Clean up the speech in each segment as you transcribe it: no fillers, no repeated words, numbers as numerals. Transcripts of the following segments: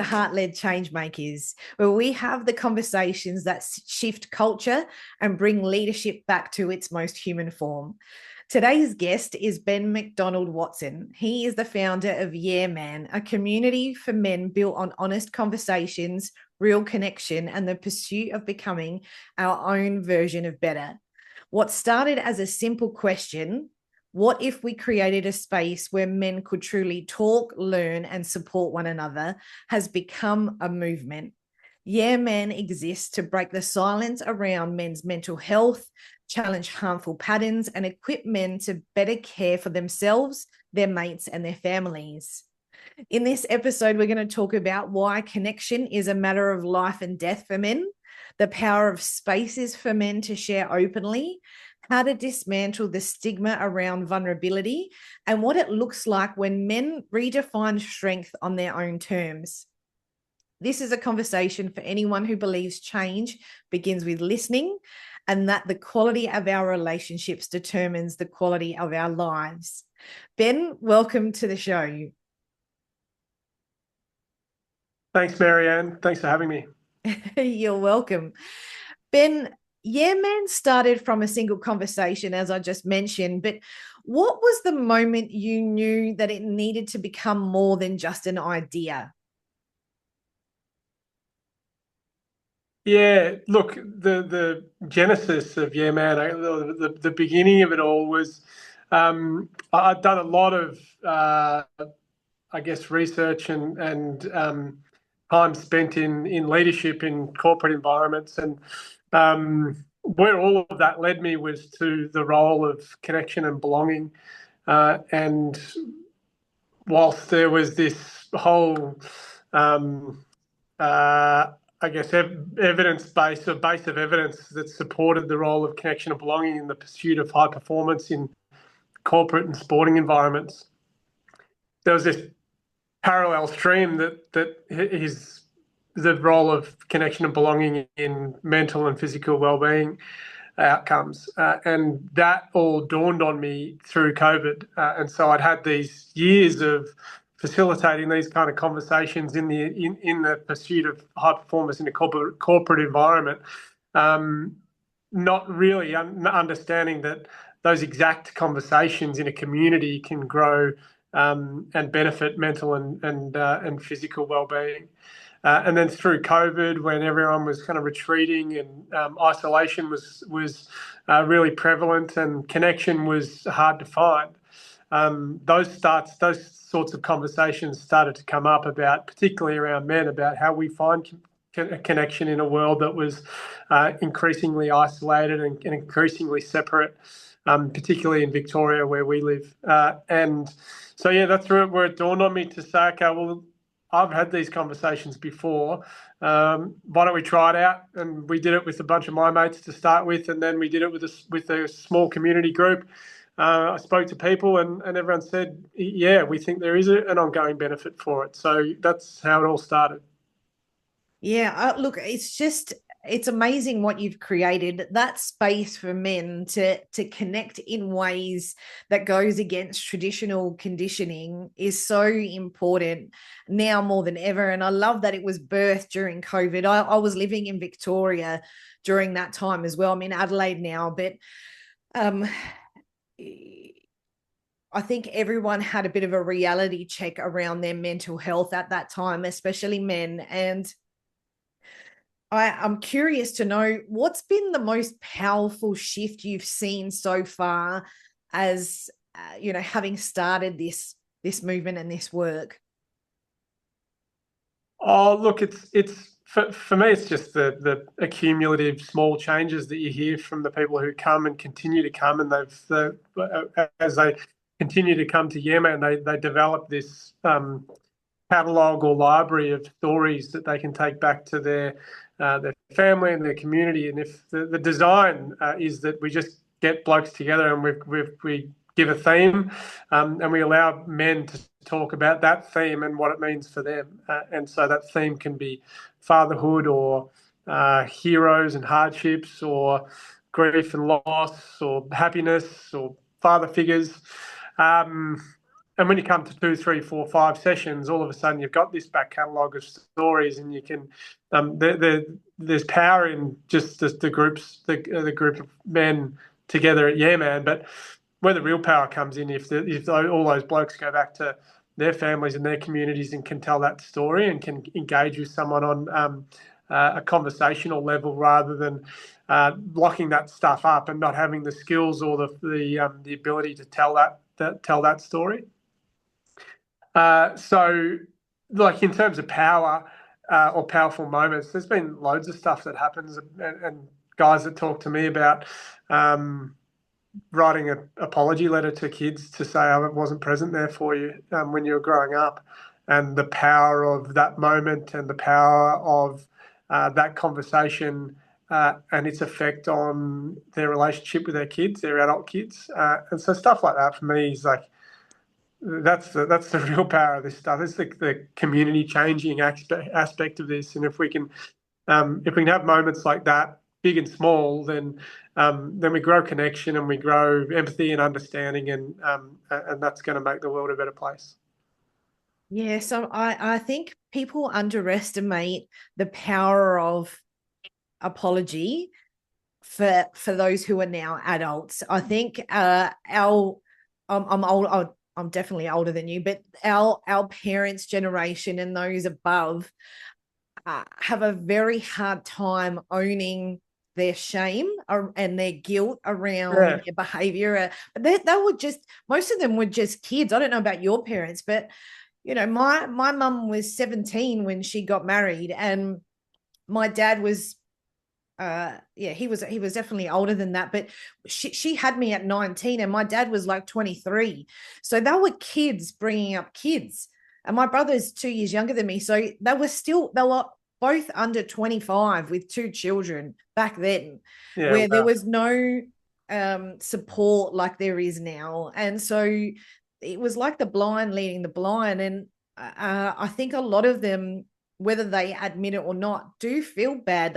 to Heart-Led Changemakers, where we have the conversations that shift culture and bring leadership back to its most human form. Today's guest is Ben McDonald Watson. He is the founder of Man, a community for men built on honest conversations, real connection, and the pursuit of becoming our own version of better. What started as a simple question, what if we created a space where men could truly talk, learn, and support one another, has become a movement. Man exists to break the silence around men's mental health, challenge harmful patterns, and equip men to better care for themselves, their mates, and their families. In this episode, we're going to talk about why connection is a matter of life and death for men, the power of spaces for men to share openly, how to dismantle the stigma around vulnerability, and what it looks like when men redefine strength on their own terms. This is a conversation for anyone who believes change begins with listening and that the quality of our relationships determines the quality of our lives. Ben, welcome to the show. Thanks, Maryanne. Thanks for having me. You're welcome. Ben, Man started from a single conversation, as I just mentioned, but what was the moment you knew that it needed to become more than just an idea? Yeah, look, the genesis of Man, the beginning of it all was I'd done a lot of, research and time spent in leadership in corporate environments. And where all of that led me was to the role of connection and belonging. And whilst there was this whole evidence base or base of evidence that supported the role of connection and belonging in the pursuit of high performance in corporate and sporting environments. There was this parallel stream that is the role of connection and belonging in mental and physical well-being outcomes. And that all dawned on me through COVID. And so I'd had these years of facilitating these kind of conversations in the pursuit of high performance in a corporate environment, not really understanding that those exact conversations in a community can grow and benefit mental and physical well-being. And then through COVID, when everyone was kind of retreating and isolation was really prevalent and connection was hard to find, those sorts of conversations started to come up about, particularly around men, about how we find connection in a world that was increasingly isolated and increasingly separate, particularly in Victoria where we live. And so, yeah, that's where it dawned on me to say, okay, well, I've had these conversations before. Why don't we try it out? And we did it with a bunch of my mates to start with, and then we did it with a small community group. I spoke to people and everyone said, yeah, we think there is an ongoing benefit for it. So that's how it all started. Yeah, look, it's amazing what you've created, that space for men to connect in ways that goes against traditional conditioning is so important now more than ever. And I love that it was birthed during COVID. I was living in Victoria during that time as well. I'm in Adelaide now, but I think everyone had a bit of a reality check around their mental health at that time, especially men. And I'm curious to know, what's been the most powerful shift you've seen so far as, having started this movement and this work? Oh, look, it's for me, it's just the accumulative small changes that you hear from the people who come and continue to come, and as they continue to come to Man, they develop this catalogue or library of stories that they can take back to their family and their community. And if the design is that we just get blokes together and we give a theme and we allow men to talk about that theme and what it means for them. And so that theme can be fatherhood or heroes and hardships or grief and loss or happiness or father figures. And when you come to 2, 3, 4, 5 sessions, all of a sudden you've got this back catalogue of stories, and you can there's power in just the groups, the group of men together at Yeah Man. But where the real power comes in, if all those blokes go back to their families and their communities and can tell that story and can engage with someone on a conversational level, rather than locking that stuff up and not having the skills or the ability to tell that story. So, like, in terms of power or powerful moments, there's been loads of stuff that happens, and guys that talk to me about writing an apology letter to kids to say I wasn't present there for you when you were growing up, and the power of that moment and the power of that conversation and its effect on their relationship with their kids, their adult kids. And so stuff like that for me is like, that's the real power of this stuff. It's the community changing aspect of this. And if we can have moments like that, big and small, then we grow connection and we grow empathy and understanding, and that's going to make the world a better place. Yeah, so I think people underestimate the power of apology for those who are now adults. I think I'm old. I'm definitely older than you, but our parents' generation and those above have a very hard time owning their shame and their guilt around their behavior. They were just, most of them were just kids. I don't know about your parents, but you know, my mum was 17 when she got married, and my dad was he was definitely older than that, but she had me at 19 and my dad was like 23. So they were kids bringing up kids, and my brother's 2 years younger than me. So they were both under 25 with 2 children back then, where there was no support like there is now. And so it was like the blind leading the blind. And I think a lot of them, whether they admit it or not, do feel bad.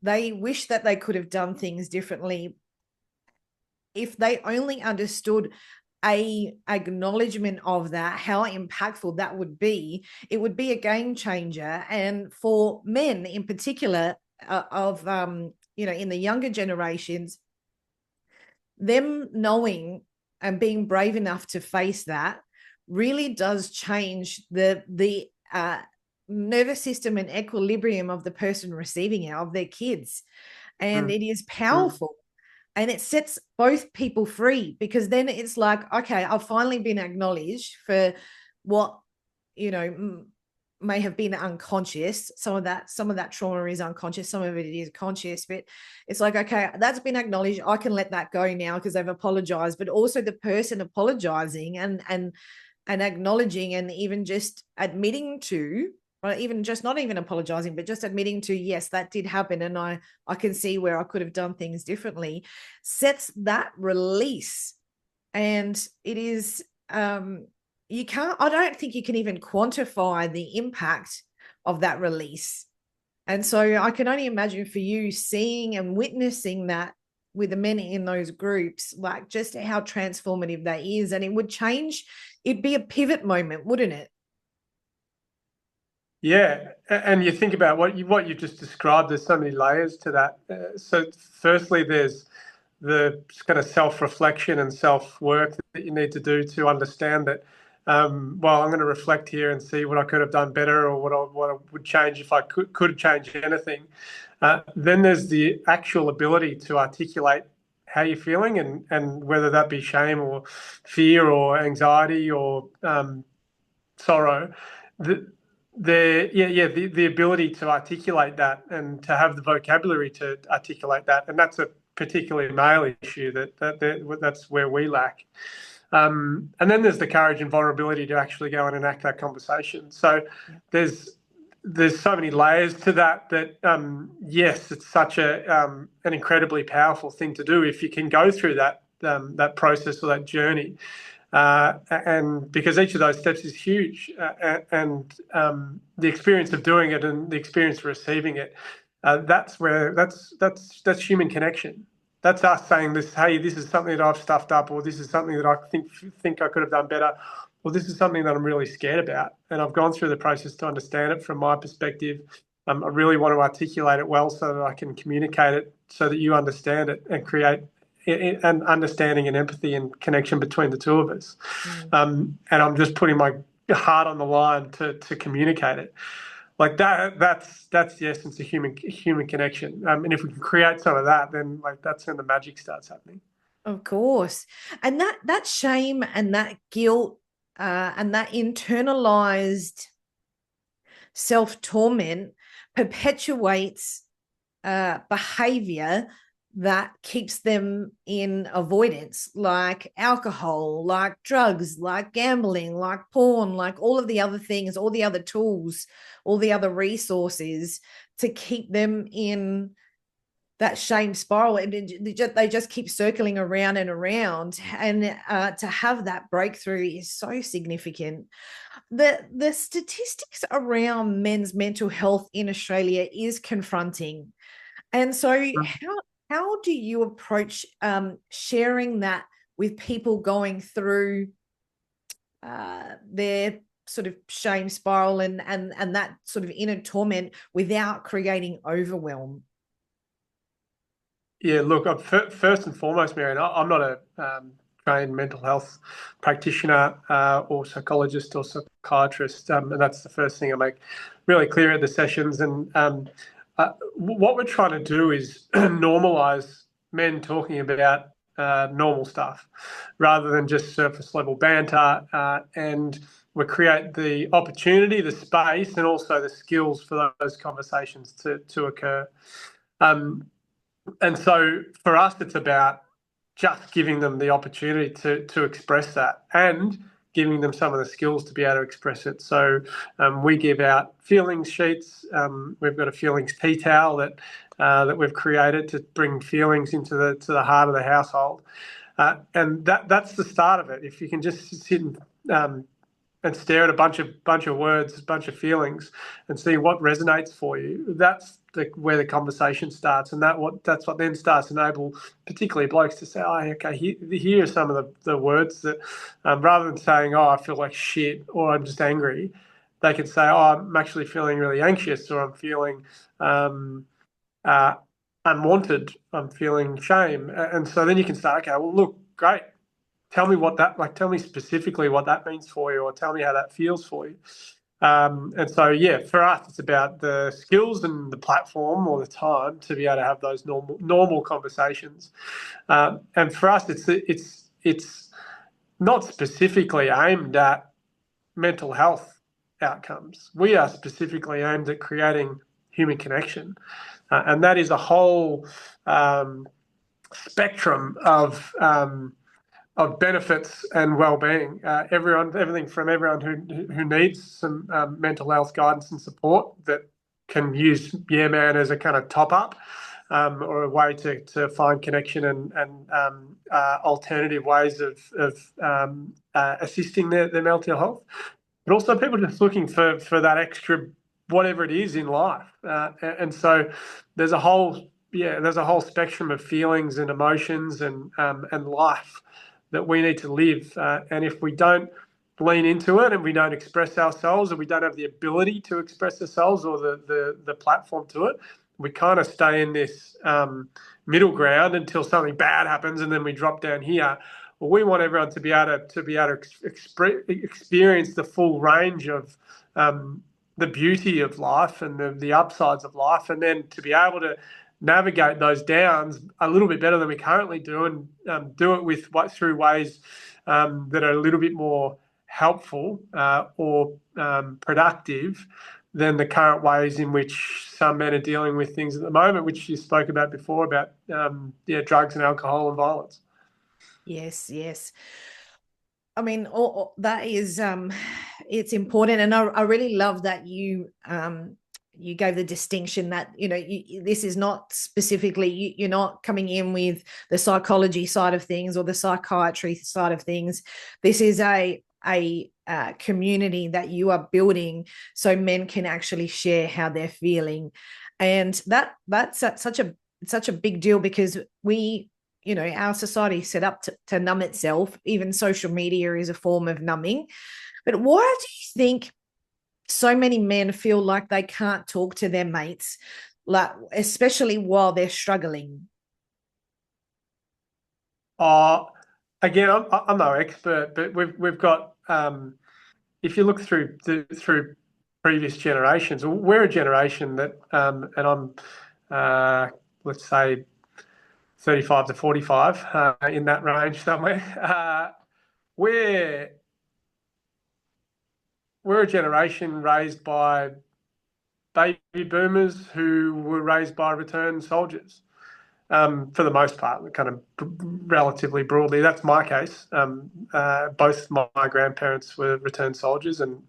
They wish that they could have done things differently. If they only understood a acknowledgement of that, how impactful that would be, it would be a game changer. And for men in particular, in the younger generations, them knowing and being brave enough to face that really does change the nervous system and equilibrium of the person receiving it, of their kids. And it is powerful. And it sets both people free, because then it's like, okay, I've finally been acknowledged for what, may have been unconscious. Some of that trauma is unconscious. Some of it is conscious, but it's like, okay, that's been acknowledged. I can let that go now because they've apologized. But also the person apologizing and acknowledging, and even just admitting to, or even just not even apologizing, but just admitting to, yes, that did happen, and I can see where I could have done things differently, sets that release. And it is I don't think you can even quantify the impact of that release. And so I can only imagine for you seeing and witnessing that with the men in those groups, like just how transformative that is. And it would change, it'd be a pivot moment, wouldn't it? Yeah, and you think about what you just described. There's so many layers to that. So, firstly, there's the kind of self-reflection and self-work that you need to do to understand that. I'm going to reflect here and see what I could have done better, or what I would change if I could change anything. Then there's the actual ability to articulate how you're feeling, and whether that be shame or fear or anxiety or sorrow. The ability to articulate that and to have the vocabulary to articulate that, and that's a particularly male issue that's where we lack. And then there's the courage and vulnerability to actually go and enact that conversation. So there's so many layers to that. Yes, it's such an incredibly powerful thing to do if you can go through that process or that journey. And because each of those steps is huge, and the experience of doing it and the experience of receiving it, that's human connection. That's us saying this, hey, this is something that I've stuffed up, or this is something that I think I could have done better, or this is something that I'm really scared about. And I've gone through the process to understand it from my perspective. I really want to articulate it well so that I can communicate it so that you understand it and create an understanding and empathy and connection between the two of us. And I'm just putting my heart on the line to communicate it. Like that's the essence of human connection. And if we can create some of that, then like that's when the magic starts happening. Of course. And that shame and that guilt and that internalized self-torment perpetuates behavior that keeps them in avoidance, like alcohol, like drugs, like gambling, like porn, like all of the other things, all the other tools, all the other resources to keep them in that shame spiral. And they just keep circling around and around. And to have that breakthrough is so significant. The statistics around men's mental health in Australia is confronting. And so how do you approach sharing that with people going through their sort of shame spiral and that sort of inner torment without creating overwhelm? Yeah, look, first and foremost, Maryanne, I'm not a trained mental health practitioner or psychologist or psychiatrist, and that's the first thing I make really clear at the sessions. And what we're trying to do is normalize men talking about normal stuff rather than just surface level banter, and we create the opportunity, the space, and also the skills for those conversations to occur. And so for us, it's about just giving them the opportunity to express that and giving them some of the skills to be able to express it. So we give out feelings sheets. We've got a feelings tea towel that we've created to bring feelings into the heart of the household. And that's the start of it. If you can just sit and stare at a bunch of words, a bunch of feelings, and see what resonates for you, that's where the conversation starts, and that's what then starts to enable particularly blokes to say, oh, okay, here are some of the words that rather than saying, oh, I feel like shit or I'm just angry, they can say, oh, I'm actually feeling really anxious, or I'm feeling unwanted, I'm feeling shame. And so then you can start, okay, well, look, great. Tell me specifically what that means for you, or tell me how that feels for you. And so, yeah, for us, it's about the skills and the platform or the time to be able to have those normal conversations. And for us, it's not specifically aimed at mental health outcomes. We are specifically aimed at creating human connection, and that is a whole spectrum of benefits and well-being. Everything from everyone who needs some mental health guidance and support that can use Yeah Man as a kind of top-up or a way to find connection and alternative ways of assisting their mental health. But also people just looking for that extra whatever it is in life. And so there's a whole spectrum of feelings and emotions and life that we need to live. And if we don't lean into it and we don't express ourselves, or we don't have the ability to express ourselves or the platform to it, we kind of stay in this middle ground until something bad happens and then we drop down here. Well, we want everyone to be able to experience the full range of the beauty of life and the upsides of life, and then to be able to navigate those downs a little bit better than we currently do, and do it through ways that are a little bit more helpful or productive than the current ways in which some men are dealing with things at the moment, which you spoke about before, about drugs and alcohol and violence. Yes. I mean, all that is it's important, and I really love that you gave the distinction that this is not specifically you're not coming in with the psychology side of things or the psychiatry side of things. This is a community that you are building so men can actually share how they're feeling, and that's such a big deal, because we our society is set up to numb itself. Even social media is a form of numbing. But why do you think so many men feel like they can't talk to their mates, like especially while they're struggling? Again, I'm no expert, but we've got if you look through previous generations, we're a generation that, and I'm let's say 35 to 45 in that range somewhere. We're a generation raised by baby boomers who were raised by returned soldiers. For the most part, kind of relatively broadly. That's my case. Both my grandparents were returned soldiers, and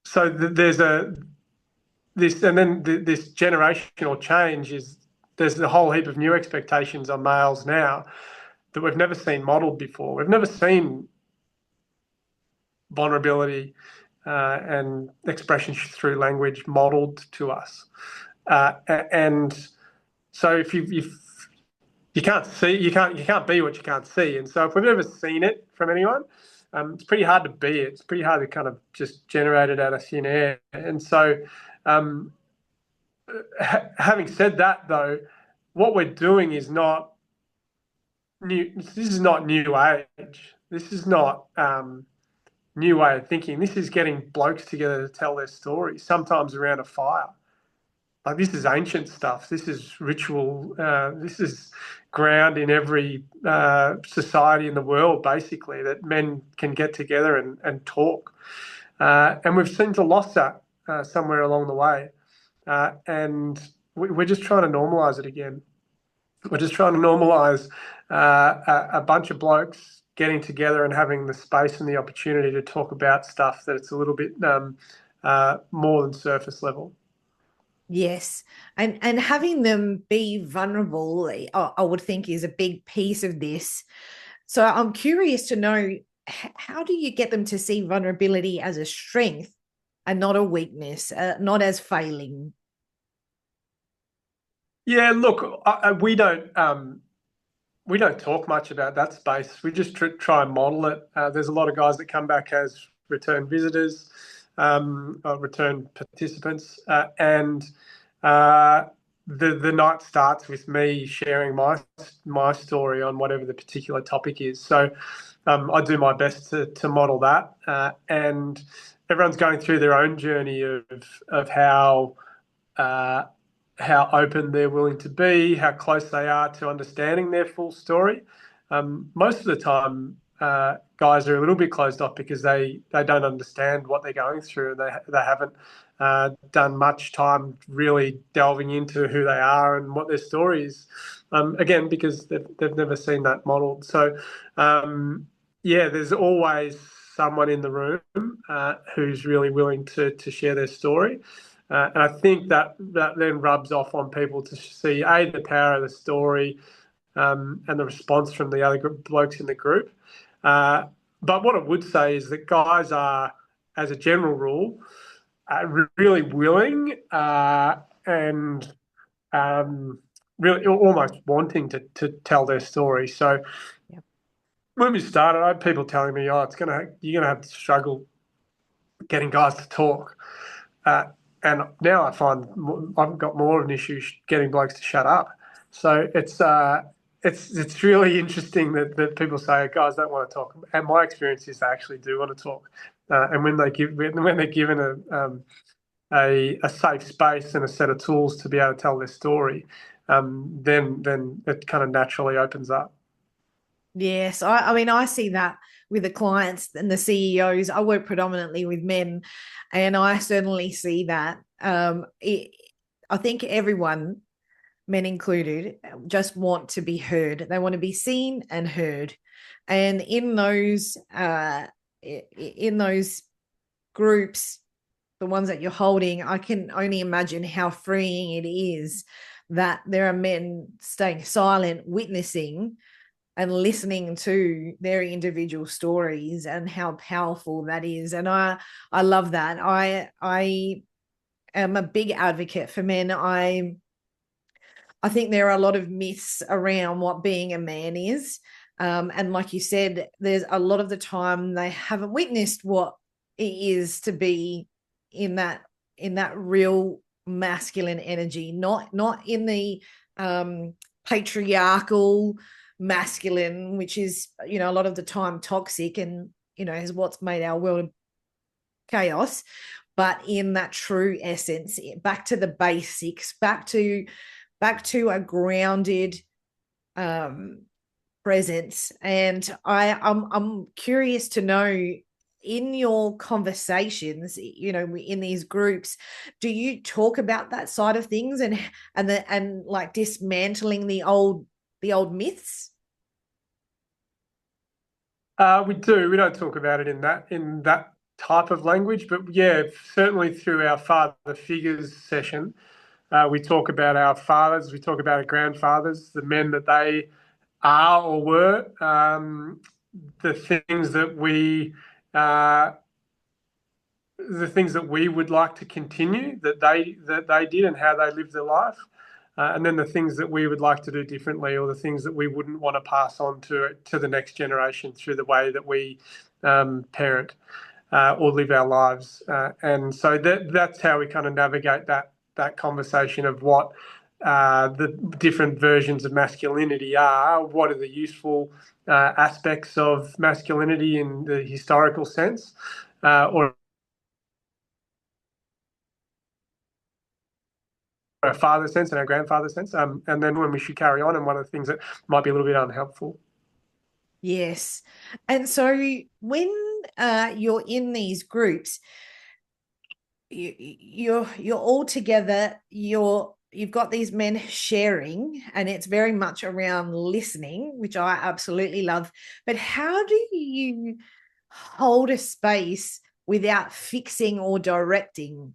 so there's this generational change is there's a whole heap of new expectations on males now that we've never seen modelled before. We've never seen vulnerability and expression through language modelled to us, and so if you can't see, you can't be what you can't see. And so if we've never seen it from anyone, it's pretty hard to be it. It's pretty hard to kind of just generate it out of thin air. And so having said that, though, what we're doing is not new. This is not new age. This is not new way of thinking. This is getting blokes together to tell their stories, sometimes around a fire. Like, this is ancient stuff. This is ritual. This is ground in every society in the world, basically, that men can get together and talk. And we've seemed to lost that somewhere along the way. And we're just trying to normalise it again. We're just trying to normalise a bunch of blokes getting together and having the space and the opportunity to talk about stuff that it's a little bit more than surface level. Yes. And having them be vulnerable, I would think, is a big piece of this. So I'm curious to know, how do you get them to see vulnerability as a strength and not a weakness, not as failing? Yeah, look, we don't talk much about that space. We just try and model it. There's a lot of guys that come back as return visitors, return participants, and the night starts with me sharing my story on whatever the particular topic is. So I do my best to model that, and everyone's going through their own journey of how open they're willing to be, how close they are to understanding their full story. Most of the time, guys are a little bit closed off because they don't understand what they're going through, and they haven't done much time really delving into who they are and what their story is. Again, because they've never seen that modelled. So, yeah, there's always someone in the room who's really willing to share their story. And I think that then rubs off on people to see, A, the power of the story and the response from the other blokes in the group. But what I would say is that guys are, as a general rule, really willing and really almost wanting to tell their story. So when we started, I had people telling me, "Oh, you're gonna have to struggle getting guys to talk." And now I find I've got more of an issue getting blokes to shut up. So it's really interesting that people say guys don't want to talk. And my experience is they actually do want to talk. And when they're given a safe space and a set of tools to be able to tell their story, then it kind of naturally opens up. Yes, I mean, I see that with the clients and the CEOs. I work predominantly with men, and I certainly see that. I think everyone, men included, just want to be heard. They want to be seen and heard. And in those groups, the ones that you're holding, I can only imagine how freeing it is that there are men staying silent, witnessing and listening to their individual stories, and how powerful that is. And I love that. I am a big advocate for men. I I think there are a lot of myths around what being a man is. And like you said, there's a lot of the time they haven't witnessed what it is to be in that real masculine energy, not in the patriarchal masculine, which is, you know, a lot of the time toxic and, you know, is what's made our world chaos, but in that true essence, back to the basics, back to a grounded presence. And I'm curious to know, in your conversations, you know, in these groups, do you talk about that side of things and like dismantling the old myths? We do. We don't talk about it in that type of language, but yeah, certainly through our father figures session, we talk about our fathers, we talk about our grandfathers, the men that they are or were, the things that we would like to continue that they did and how they lived their life, and then the things that we would like to do differently, or the things that we wouldn't want to pass on to the next generation through the way that we parent or live our lives. And so that's how we kind of navigate that conversation of what the different versions of masculinity are, what are the useful aspects of masculinity in the historical sense, or our father's sense and our grandfather's sense, and then when we should carry on, and one of the things that might be a little bit unhelpful. Yes. And so when you're in these groups, you're all together, you've got these men sharing, and it's very much around listening, which I absolutely love. But how do you hold a space without fixing or directing?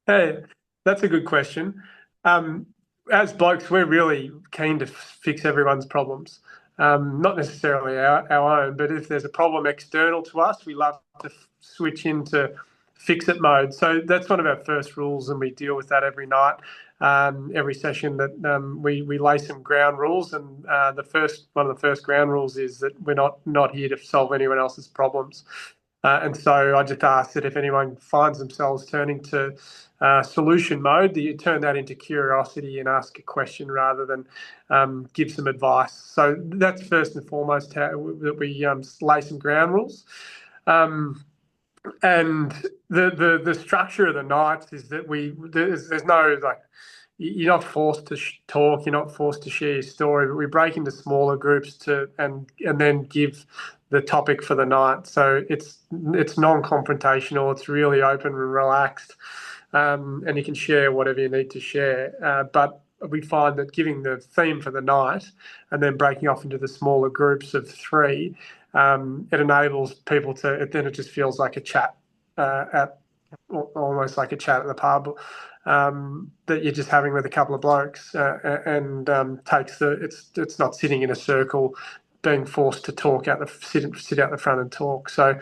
Hey, that's a good question. As blokes, we're really keen to fix everyone's problems. Not necessarily our own, but if there's a problem external to us, we love to switch into fix-it mode. So that's one of our first rules, and we deal with that every night, every session. That we lay some ground rules, and one of the first ground rules is that we're not here to solve anyone else's problems. And so I just ask that if anyone finds themselves turning to solution mode, that you turn that into curiosity and ask a question rather than give some advice. So that's first and foremost that we lay some ground rules. And the structure of the nights is that there's no, like, you're not forced to talk, you're not forced to share your story, but we break into smaller groups and then give the topic for the night. So it's non-confrontational, it's really open and relaxed, and you can share whatever you need to share. But we find that giving the theme for the night and then breaking off into the smaller groups of three, it enables people to, then it just feels like a chat almost like a chat at the pub, that you're just having with a couple of blokes, and it's not sitting in a circle being forced to talk sit out the front and talk. So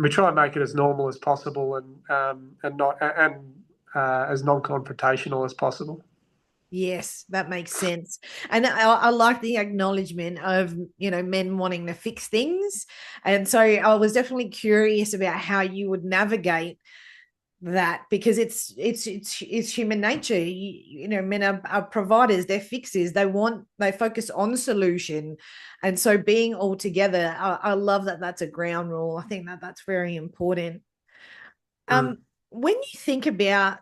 we try and make it as normal as possible, and not as non-confrontational as possible. Yes, that makes sense. And I like the acknowledgement of, you know, men wanting to fix things. And so I was definitely curious about how you would navigate that, because it's human nature. You know, men are providers, they're fixers, they focus on solution. And so being all together, I love that that's a ground rule. I think that that's very important. When you think about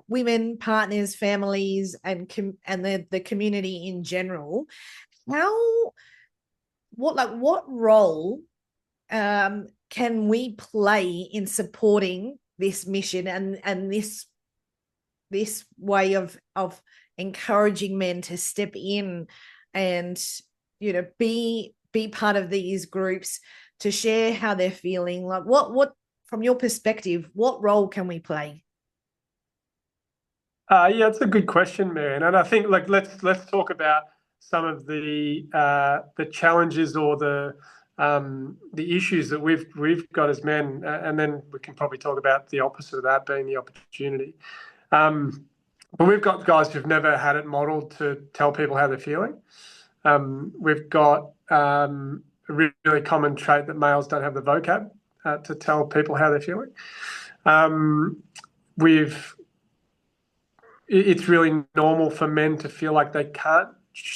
women, partners, families, and the community in general, what role can we play in supporting this mission and this way of encouraging men to step in and, you know, be part of these groups, to share how they're feeling? Like, what from your perspective, what role can we play? Yeah, it's a good question, man. And I think, like, let's talk about some of the challenges or the issues that we've got as men, and then we can probably talk about the opposite of that being the opportunity. But we've got guys who've never had it modeled to tell people how they're feeling. We've got a really common trait that males don't have the vocab to tell people how they're feeling. It's really normal for men to feel like they can't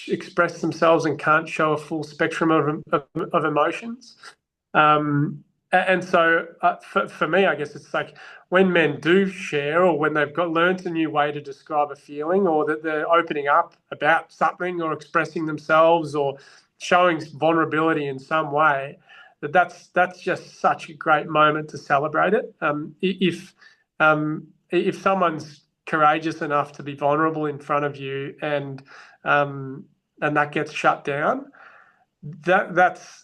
express themselves and can't show a full spectrum of emotions. And so for me, I guess it's like when men do share, or when they've learned a new way to describe a feeling, or that they're opening up about something or expressing themselves or showing vulnerability in some way, that's just such a great moment to celebrate it. If someone's courageous enough to be vulnerable in front of you, and that gets shut down, that's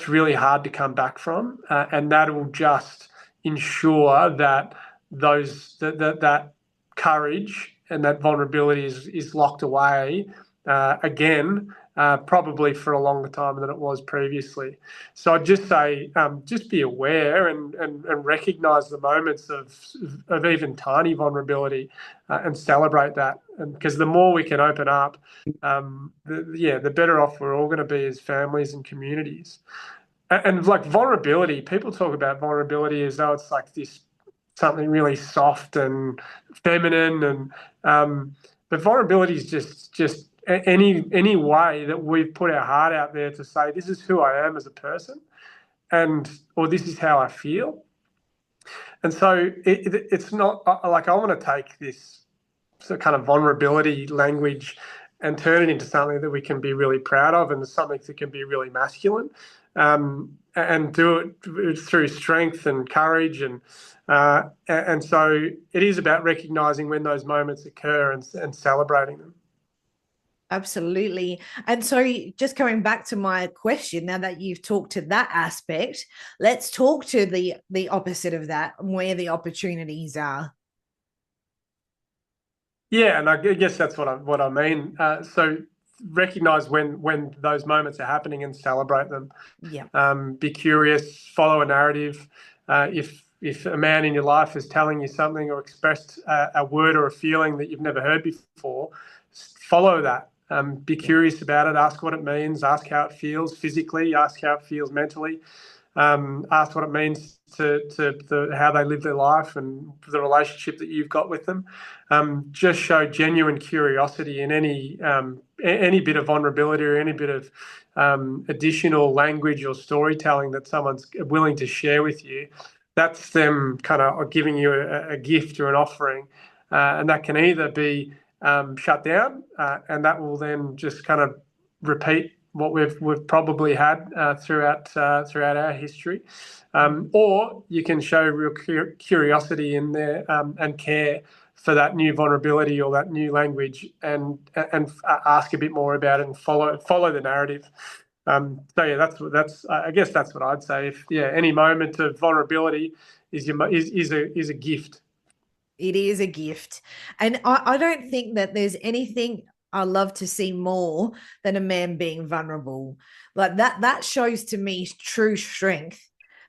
really hard to come back from, and that will just ensure that that courage and that vulnerability is locked away again, probably for a longer time than it was previously. So I'd just say, just be aware and recognise the moments of even tiny vulnerability, and celebrate that. And because the more we can open up, the better off we're all going to be as families and communities. And like vulnerability, people talk about vulnerability as though it's like this something really soft and feminine, and but vulnerability is just any way that we've put our heart out there to say, this is who I am as a person, or this is how I feel. And so it's not like I want to take this sort of kind of vulnerability language and turn it into something that we can be really proud of, and something that can be really masculine, and do it through strength and courage. And so it is about recognizing when those moments occur and celebrating them. Absolutely. And so just coming back to my question, now that you've talked to that aspect, let's talk to the opposite of that, where the opportunities are. Yeah, and I guess that's what I mean. So recognize when those moments are happening and celebrate them. Yeah. Be curious, follow a narrative. If a man in your life is telling you something or expressed a word or a feeling that you've never heard before, follow that. Be curious about it. Ask what it means. Ask how it feels physically. Ask how it feels mentally. Ask what it means to how they live their life and the relationship that you've got with them. Just show genuine curiosity in any bit of vulnerability or any bit of additional language or storytelling that someone's willing to share with you. That's them kind of giving you a gift or an offering, and that can either be shut down, and that will then just kind of repeat what we've probably had throughout our history, or you can show real curiosity in there, and care for that new vulnerability or that new language, and ask a bit more about it and follow the narrative. So yeah, that's I guess that's what I'd say. If any moment of vulnerability is a gift. It is a gift. And I don't think that there's anything I love to see more than a man being vulnerable. Like that shows to me true strength.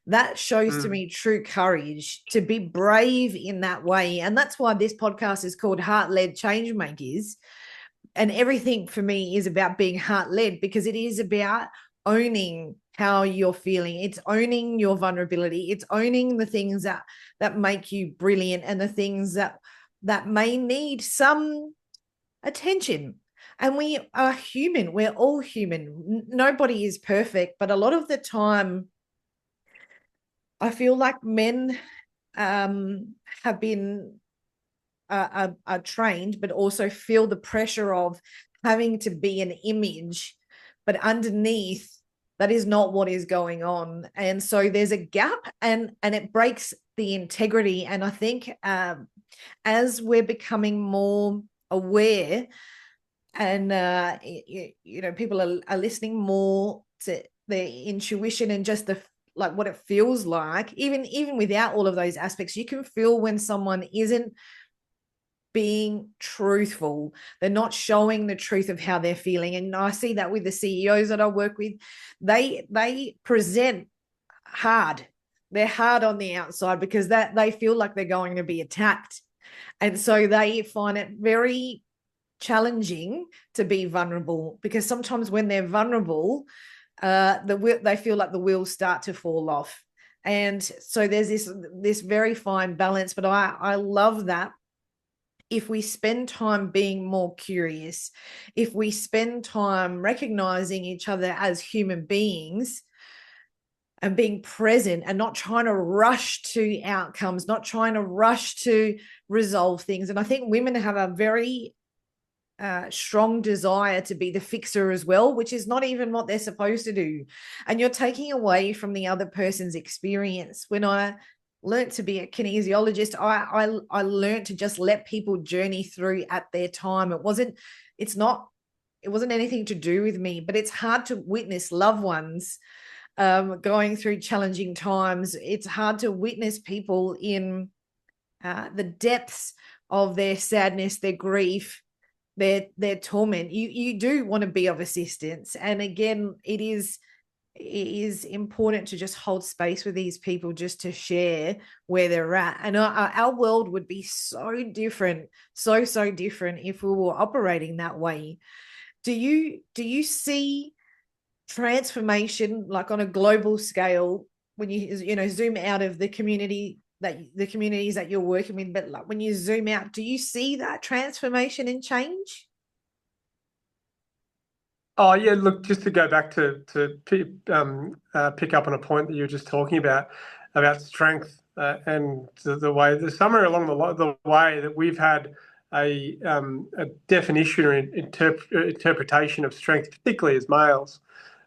That shows to me true courage to be brave in that way. And that's why this podcast is called Heart-Led Changemakers. And everything for me is about being heart-led, because it is about owning how you're feeling. It's owning your vulnerability. It's owning the things that make you brilliant, and the things that may need some attention. And we are human. We're all human. Nobody is perfect. But a lot of the time, I feel like men have been are trained, but also feel the pressure of having to be an image, but underneath that is not what is going on. And so there's a gap, and it breaks the integrity. And I think as we're becoming more aware, and people are listening more to their intuition and just like what it feels like, even without all of those aspects, you can feel when someone isn't being truthful. They're not showing the truth of how they're feeling. And I see that with the CEOs that I work with. They present hard. They're hard on the outside because that they feel like they're going to be attacked. And so they find it very challenging to be vulnerable, because sometimes when they're vulnerable, they feel like the wheels start to fall off. And so there's this very fine balance. But I love that if we spend time being more curious, if we spend time recognizing each other as human beings and being present and not trying to rush to outcomes, not trying to rush to resolve things. And I think women have a very strong desire to be the fixer as well, which is not even what they're supposed to do. And you're taking away from the other person's experience. When I learned to be a kinesiologist, I learned to just let people journey through at their time. It wasn't anything to do with me, but it's hard to witness loved ones going through challenging times. It's hard to witness people in the depths of their sadness, their grief, their torment. You do want to be of assistance. And again, it is important to just hold space with these people, just to share where they're at. And our world would be so different, so different if we were operating that way. Do you see transformation like on a global scale when you zoom out of the communities that you're working with, but like when you zoom out, do you see that transformation and change? Oh yeah, look, just to go back to pick up on a point that you were just talking about strength, and the way, somewhere along the way that we've had a definition or interpretation of strength, particularly as males,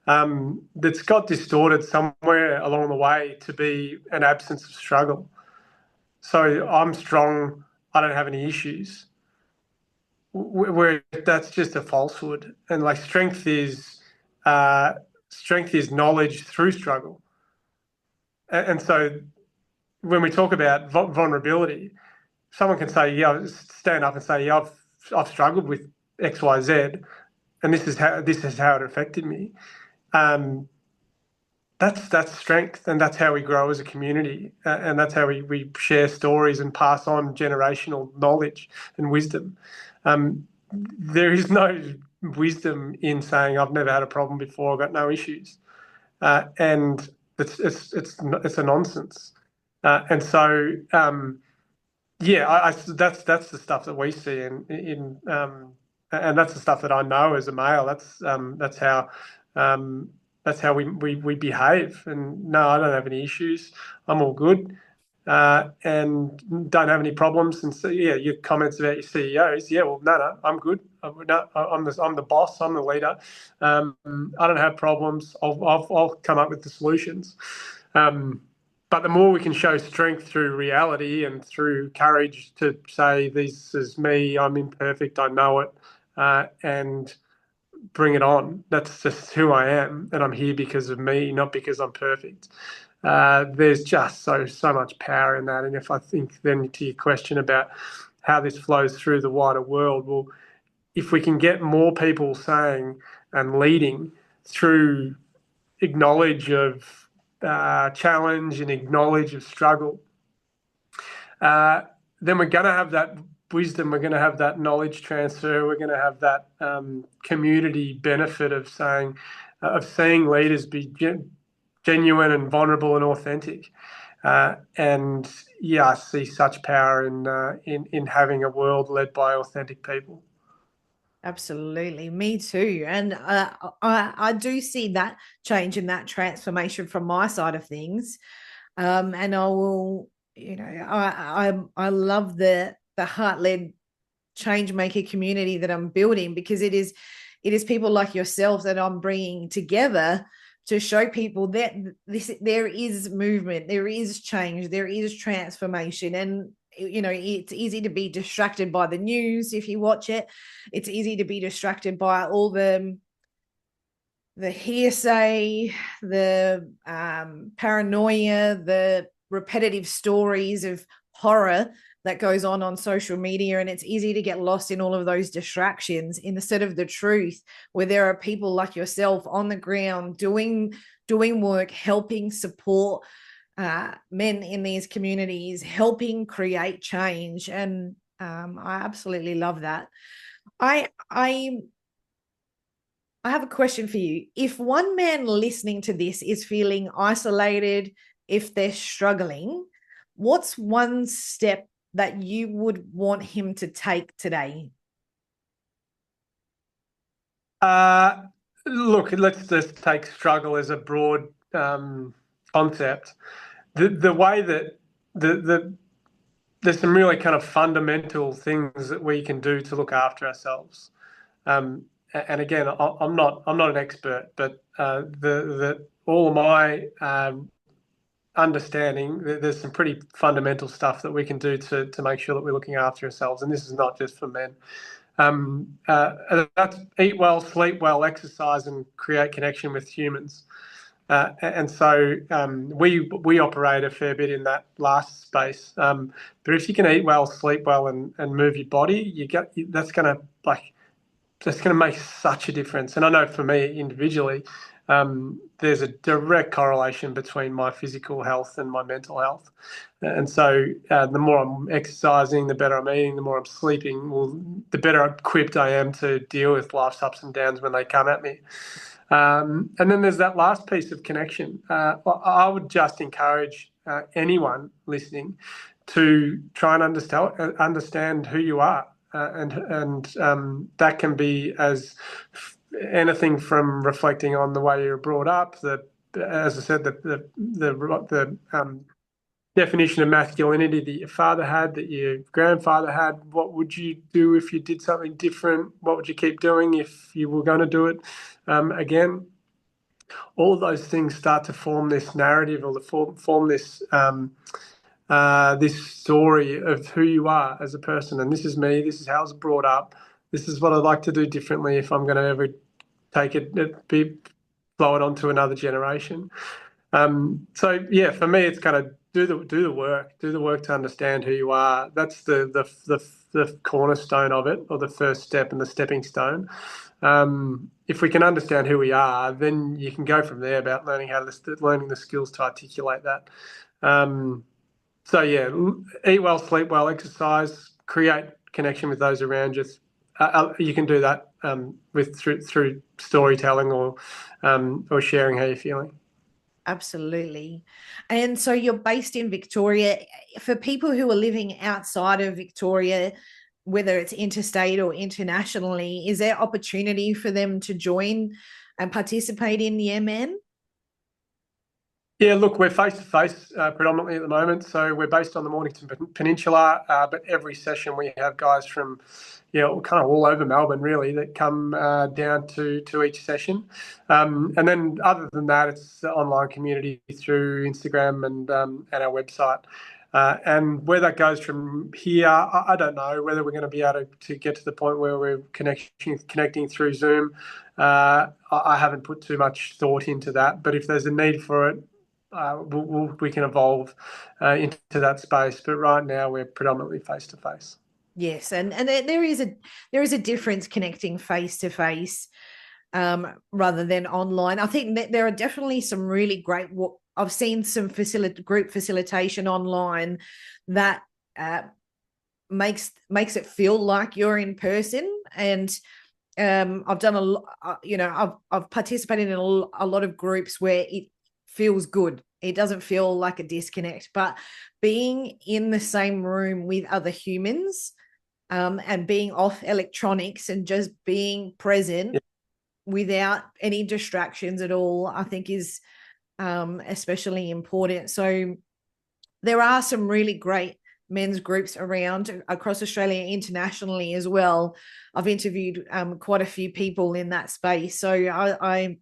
that's got distorted somewhere along the way to be an absence of struggle. So I'm strong, I don't have any issues. Where that's just a falsehood. And like strength is knowledge through struggle. And so when we talk about vulnerability, someone can say, yeah, stand up and say, yeah, I've struggled with X, Y, Z, and this is how it affected me. That's strength, and that's how we grow as a community, and that's how we share stories and pass on generational knowledge and wisdom. There is no wisdom in saying I've never had a problem before, I've got no issues, and it's a nonsense. And so that's the stuff that we see in and that's the stuff that I know as a male. That's how we behave. And no, I don't have any issues. I'm all good. And don't have any problems. And so, yeah, your comments about your CEOs, yeah, well, no, I'm good. I'm the boss. I'm the leader. I don't have problems. I'll come up with the solutions. But the more we can show strength through reality and through courage to say, this is me, I'm imperfect, I know it, and bring it on. That's just who I am, and I'm here because of me, not because I'm perfect. There's just so much power in that. And if I think then to your question about how this flows through the wider world, well, if we can get more people saying and leading through acknowledge of challenge and acknowledge of struggle, then we're going to have that wisdom, we're going to have that knowledge transfer, we're going to have that community benefit of seeing leaders be genuine and vulnerable and authentic. And yeah, I see such power in having a world led by authentic people. Absolutely, me too. And I do see that change and that transformation from my side of things. And I will, I love the Heart-Led Changemaker community that I'm building, because it is people like yourself that I'm bringing together to show people that there is movement, there is change, there is transformation. And it's easy to be distracted by the news if you watch it. It's easy to be distracted by all the hearsay, the paranoia, the repetitive stories of horror that goes on social media. And it's easy to get lost in all of those distractions instead of the truth, where there are people like yourself on the ground doing work, helping, support, men in these communities, helping create change. And I absolutely love that. I have a question for you. If one man listening to this is feeling isolated, if they're struggling, what's one step that you would want him to take today? Look, let's just take struggle as a broad concept. The way that there's some really kind of fundamental things that we can do to look after ourselves. And again, I'm not an expert, but all of my understanding, there's some pretty fundamental stuff that we can do to make sure that we're looking after ourselves. And this is not just for men. That's eat well, sleep well, exercise, and create connection with humans. And so we operate a fair bit in that last space. But if you can eat well, sleep well, and move your body, that's going to make such a difference. And I know for me individually, there's a direct correlation between my physical health and my mental health. And so the more I'm exercising, the better I'm eating, the more I'm sleeping, well, the better equipped I am to deal with life's ups and downs when they come at me. And then there's that last piece of connection. I would just encourage anyone listening to try and understand who you are. And that can be as anything from reflecting on the way you're brought up, as I said, the definition of masculinity that your father had, that your grandfather had. What would you do if you did something different? What would you keep doing if you were going to do it again? All of those things start to form this narrative, or form this this story of who you are as a person. And this is me. This is how I was brought up. This is what I'd like to do differently if I'm going to ever flow it on to another generation. So yeah, for me, it's kind of do the work to understand who you are. That's the cornerstone of it, or the first step and the stepping stone. If we can understand who we are, then you can go from there about learning the skills to articulate that. So yeah, eat well, sleep well, exercise, create connection with those around you. You can do that through storytelling or sharing how you're feeling. Absolutely. And so you're based in Victoria. For people who are living outside of Victoria, whether it's interstate or internationally, is there opportunity for them to join and participate in Yemen? Yeah, look, we're face-to-face predominantly at the moment. So we're based on the Mornington Peninsula, but every session we have guys from, kind of all over Melbourne, really, that come down to each session. And then other than that, it's the online community through Instagram and our website. And where that goes from here, I don't know whether we're going to be able to get to the point where we're connecting through Zoom. I haven't put too much thought into that, but if there's a need for it, we can evolve into that space. But right now, we're predominantly face to face. Yes, and there is a difference connecting face to face rather than online. I think that there are definitely some really great. I've seen some group facilitation online that makes it feel like you're in person. And I've done I've participated in a lot of groups where it feels good. It doesn't feel like a disconnect, but being in the same room with other humans and being off electronics and just being present without any distractions at all, I think is especially important. So there are some really great men's groups around across Australia, internationally as well. I've interviewed quite a few people in that space. So I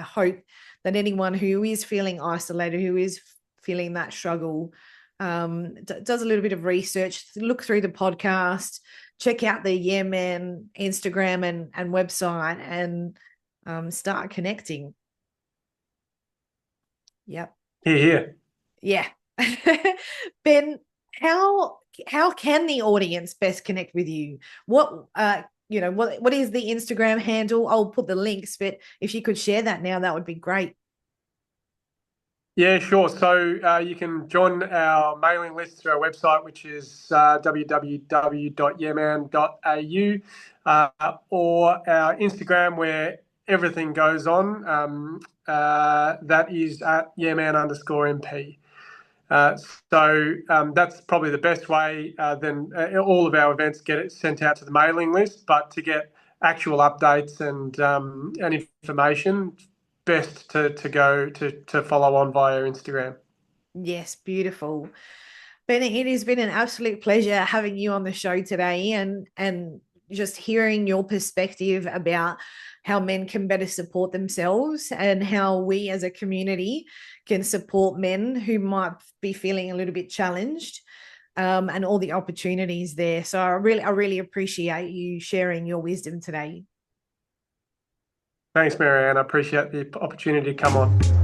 hope that anyone who is feeling isolated, who is feeling that struggle, does a little bit of research, look through the podcast, check out the Yemen Instagram and website, and start connecting. Yep. Yeah. Ben, how can the audience best connect with you? What is the Instagram handle? I'll put the links, but if you could share that now, that would be great. Yeah, sure. So you can join our mailing list through our website, which is www.yearman.au, or our Instagram, where everything goes on. That is at yearman_MP. So that's probably the best way. Then all of our events get it sent out to the mailing list, but to get actual updates and information, best to go to follow on via Instagram. Yes, beautiful. Ben, it has been an absolute pleasure having you on the show today, and just hearing your perspective about how men can better support themselves and how we as a community can support men who might be feeling a little bit challenged, and all the opportunities there. So I really appreciate you sharing your wisdom today. Thanks, Maryanne. I appreciate the opportunity to come on.